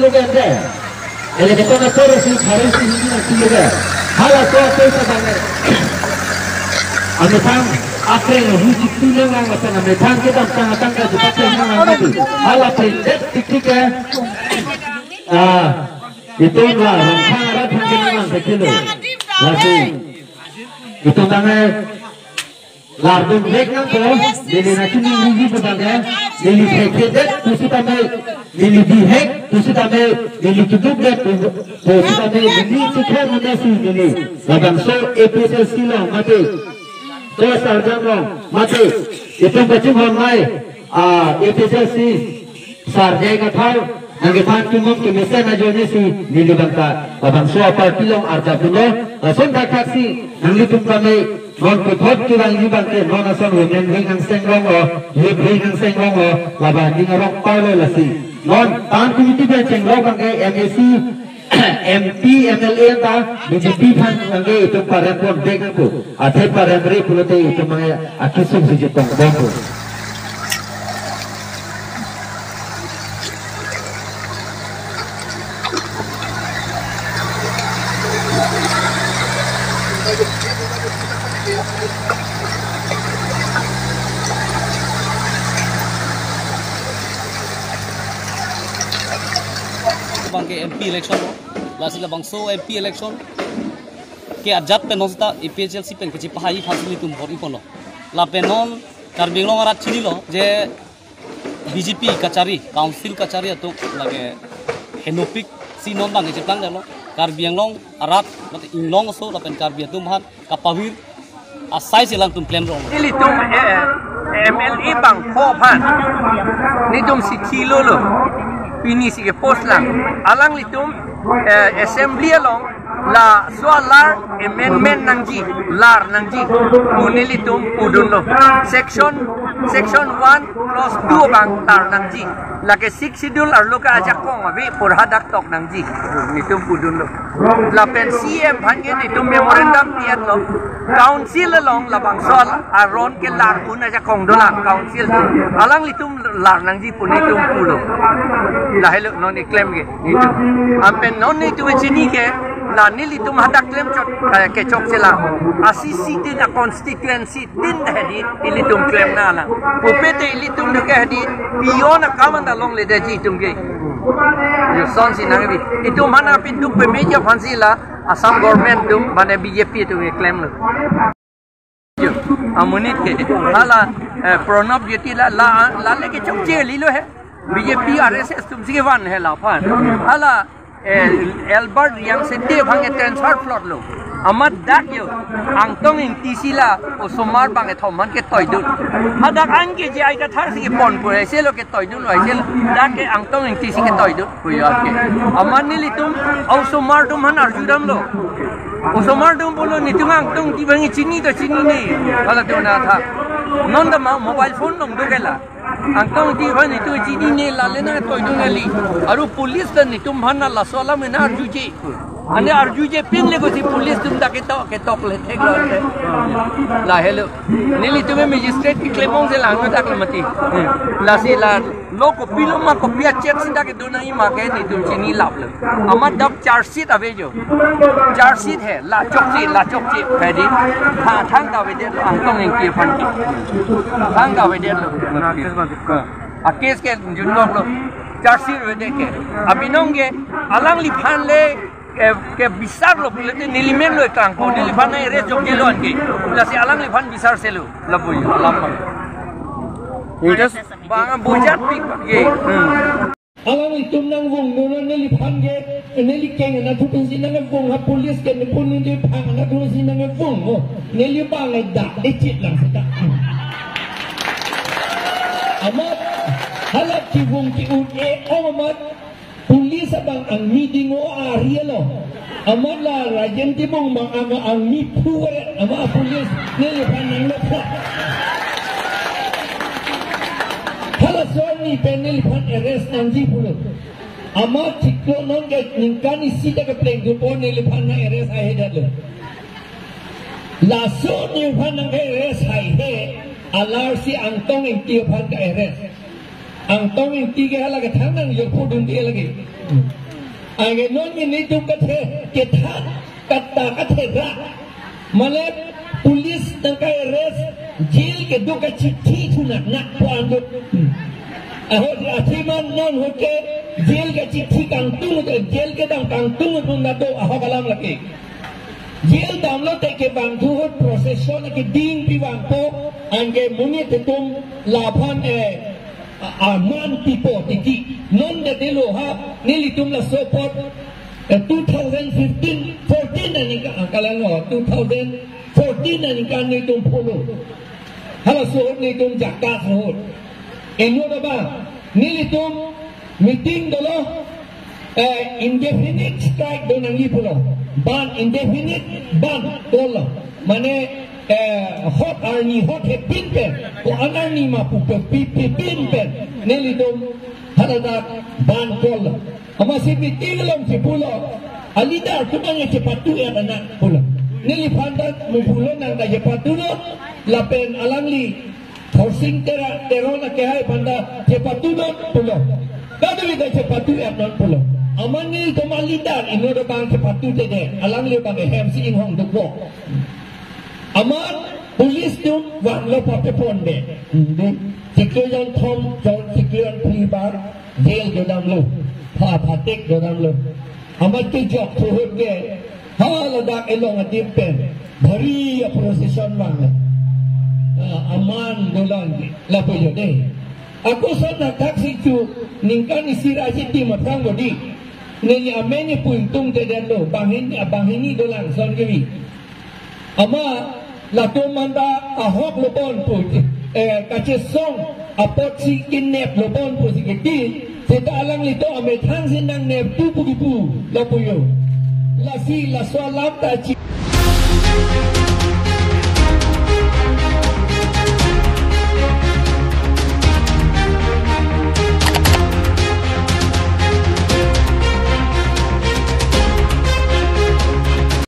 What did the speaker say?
slogan deh. Ele kita nak terus si hari ini slogan. Halah tu apa sebenarnya? Ametang apa yang rujuk tulang macam ametang kita tang kita tengah itu. Halah pendek titik itu lah rangkang ada pengalaman kecil. Lagi itu namanya lardung dek nang tu, dili nasi ni berbagai, dili hek tusi tamai, dili dihek tusi tamai, dili tuduk dek tusi tamai, dili cikar menasi dili. Lagam so episode silang mati, so sarjam long mati. Itu macam hormai episode si sarjai kathau. Nangge pan tumum ke mesen aja ni si dili bangka, lagam so apa pilong arca pulo, langsung tak taksi, nangge tum kami. Non kutop kirang ibang ke non asal hujan hing senggong o, hing senggong o, laban di ngarok paulo lasi. Non tan kumiti be senggong bang ke MAC, MP, MLA ta, BJP pan bang ke itu paran pun dek aku. Ada paran beri pulote itu mengai akisum sejutong bangku. Bang ke MP election lasi la bang so MP election ke ajat penonsta IPHLC pen ke pahai fasili tum bori pono la penon karbinglong arat chini lo je BJP kachari council kachari atuk lage henopik si non bang ke plang lo karbinglong arat mate inglong so la pen karbi tum han kapawir asai silang tum plan rong ili tum MLA bang ko phan ni tum si kilo lo ini sih post lang alang litum assembly along la soalar amendment nangji lar nangji unilitum udun lo section 1 clause 2 bang tar nangji la ke 6 schedule ar loka aja kong abi purhadak tok nangji nitum udun lo la pen CM bhangen nitum memorandum tiat lo council along la bang sol aron ke lar kun aja kong dolan council alang litum lar nangji punitum pulo la hello non claim ge itu ampen non itu chini ke la nili tum hadak claim chot ke chok sela asisi tin a constituency tin hedi ili tum claim na la pupete ili tum ke hedi piona kamanda long le deji tum ge yo son si nangbi itu mana pintu pe meja fansila Assam government tum mana BJP tu claim lo yo amunit ke hala pronab jeti la le ke chok che li lo hai BJP RSS तुम सिगे वन है लाफान हाला Albert yang sedih bang transfer plot lo amat dak yo angtong ing tisila o somar bang thoman ke toidut hadak an ke jai ka thar si pon pore se lo ke toidut lo se dak ke angtong ing tisi ke toidut puya ke aman ni litum au somar tum han arjudam lo o somar tum bolo ni tum angtong ti bang chini to chini ni hala to na tha non da mobile phone nong do gela angkong di bani tu jini ne la lena toy dungali aru police dan ni tum bhanna la sola mena arjuje ane arjuje pin le go si police tum da ke tok le thek lo la hello nili tume magistrate ki clemong se lang ta klamati la si la loko piloma ko pia check sinda ke dunai ma ke ni tum jini lap le amar dab charge sheet ave jo charge sheet hai la chok chi phedi tha thang da ve de angkong eng ki phan ki thang da ve de a case ke junok lo charge sheet ve de ke abinong ge alang li phan le ke bisar lo pulete nilimen lo ekang ko nilifan na ere jok ke lo an ke la si alang li phan bisar se lo labu lam bang bujat pik ge alang itum nang wong nono neli pange neli keng na putun sin nang wong ha polis ke ne pun ni phang na tu sin nang wong mo neli bang le da e chit lang sa amat halap ki wong ki un e amat polis abang ang meeting o area lo amat la rajen ti bong bang ang mi pure ama polis neli panang na hala soni penel pan arrest nangji pulo ama chiklo non ke ningkani sita ke pleng du pon nel pan na arrest ai hedalo la soni pan na arrest ai he alar si angtong ing ti pan ka arrest angtong ing ti ke hala ke thang nang yo pudun ti lagi Ang non ini tu kathe kethat katta kathe ra male pulis nang kai arrest jail ke du ka chithi thunak nak puan du aho athiman non hoke jail ke chithi kang tu jail ke dang kang tu na do aho kalam laki jail damlo te ke bang thu procession ke ding pi wang po ange muni te tum laphan aman people tiki non de delo ha nilitum la support 2015 14 ani ka akalan ho 2014 ani kan nitum polo hala so nitum jakka ho eno ba nilitum meeting dolo indefinite strike do nangi polo ban indefinite ban dolo mane hot arni hot hepin pen ko anani ma pu pin pen nelitum harada ban kol ama si mitilom si pulo alida kumang cepatu ya anak pulo neli pandat mupulo nang da cepatu no lapen alangli housing terona ke hai panda cepatu no pulo kadu ida cepatu ya non pulo amani to malida ino do bang cepatu te alangli bang hem si ing hong dukwo Aman polis tu wan lo pape ponde. Siklian Tom John siklian pribar jail do dam lo. Phatik do dam lo. Amat ke jok tu hoke. Ha lo dak elong atip pen. Bari procession wang. Aman do lang la po yo de. Aku sana taksi tu ningkan isira siti matang bodi. Nini ameni puntung te den lo. Bangini do lang son gewi. Ama la tumanda ahok lobon po kache song apot si kinep lobon po si kiti seta alang lito ame thang sinang nep tu pugipu la puyo la si la so lam ta chi